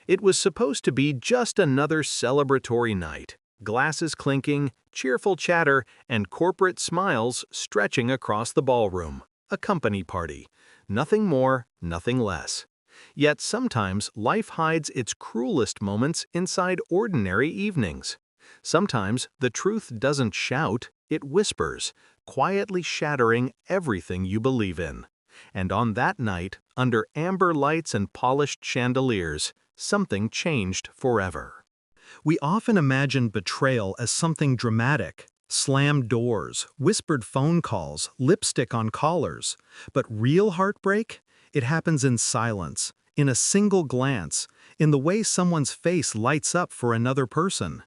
It was supposed to be just another celebratory night. Glasses clinking, cheerful chatter, and corporate smiles stretching across the ballroom. A company party. Nothing more, nothing less. Yet sometimes life hides its cruelest moments inside ordinary evenings. Sometimes the truth doesn't shout, it whispers, quietly shattering everything you believe in. And on that night, under amber lights and polished chandeliers, something changed forever. We often imagine betrayal as something dramatic. Slammed doors, whispered phone calls, lipstick on collars. But real heartbreak? It happens in silence, in a single glance, in the way someone's face lights up for another person.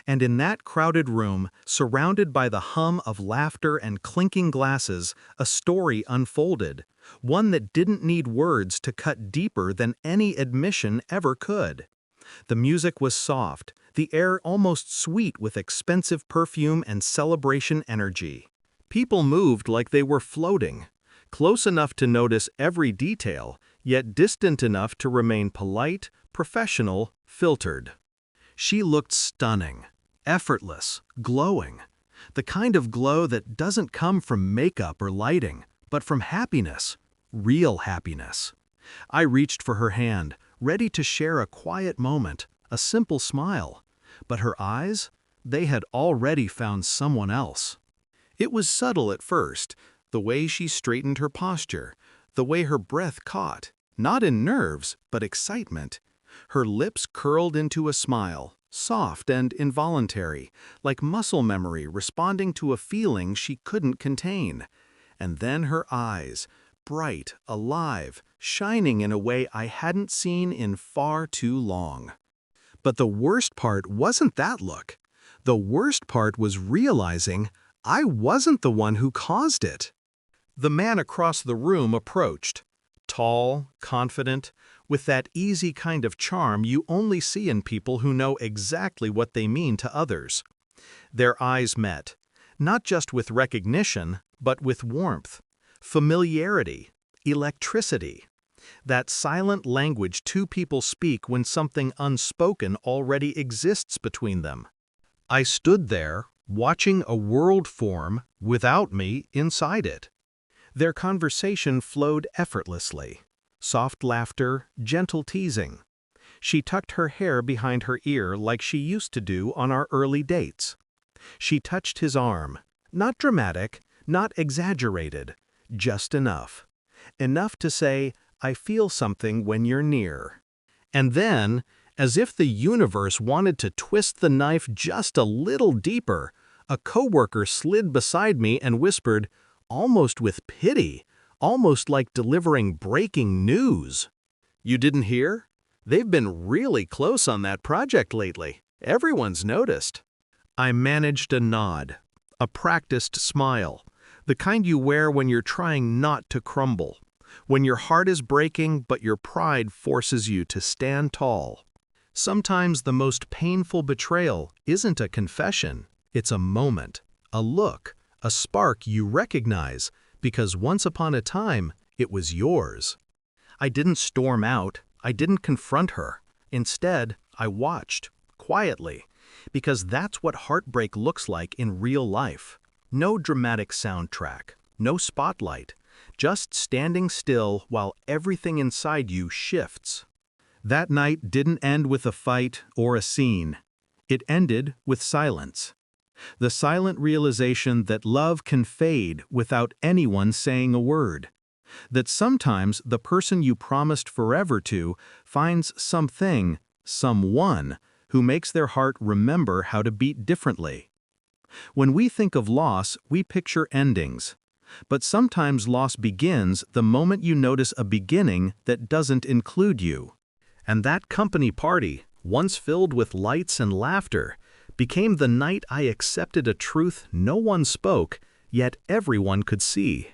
And in that crowded room, surrounded by the hum of laughter and clinking glasses, a story unfolded, one that didn't need words to cut deeper than any admission ever could. The music was soft, the air almost sweet with expensive perfume and celebration energy. People moved like they were floating, close enough to notice every detail, yet distant enough to remain polite, professional, filtered. She looked stunning, effortless, glowing. The kind of glow that doesn't come from makeup or lighting, but from happiness, real happiness. I reached for her hand, ready to share a quiet moment, a simple smile. But her eyes? They had already found someone else. It was subtle at first, the way she straightened her posture, the way her breath caught, not in nerves, but excitement. Her lips curled into a smile, soft and involuntary, like muscle memory responding to a feeling she couldn't contain. And then her eyes, bright, alive, shining in a way I hadn't seen in far too long. But the worst part wasn't that look. The worst part was realizing I wasn't the one who caused it. The man across the room approached, tall, confident, with that easy kind of charm you only see in people who know exactly what they mean to others. Their eyes met, not just with recognition, but with warmth, familiarity, electricity. That silent language two people speak when something unspoken already exists between them. I stood there, watching a world form without me inside it. Their conversation flowed effortlessly. Soft laughter, gentle teasing. She tucked her hair behind her ear like she used to do on our early dates. She touched his arm, not dramatic, not exaggerated, just enough. Enough to say, I feel something when you're near. And then, as if the universe wanted to twist the knife just a little deeper, a coworker slid beside me and whispered, almost with pity, almost like delivering breaking news. You didn't hear? They've been really close on that project lately. Everyone's noticed. I managed a nod, a practiced smile, the kind you wear when you're trying not to crumble. When your heart is breaking but your pride forces you to stand tall. Sometimes the most painful betrayal isn't a confession, it's a moment, a look, a spark you recognize because once upon a time it was yours. I didn't storm out, I didn't confront her. Instead, I watched, quietly, because that's what heartbreak looks like in real life. No dramatic soundtrack, no spotlight. Just standing still while everything inside you shifts. That night didn't end with a fight or a scene. It ended with silence. The silent realization that love can fade without anyone saying a word. That sometimes the person you promised forever to finds something, someone, who makes their heart remember how to beat differently. When we think of loss, we picture endings. But sometimes loss begins the moment you notice a beginning that doesn't include you. And that company party, once filled with lights and laughter, became the night I accepted a truth no one spoke, yet everyone could see.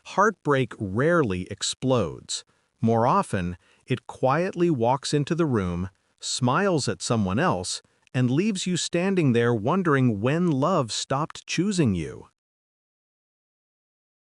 Heartbreak rarely explodes. More often, it quietly walks into the room, smiles at someone else, and leaves you standing there wondering when love stopped choosing you.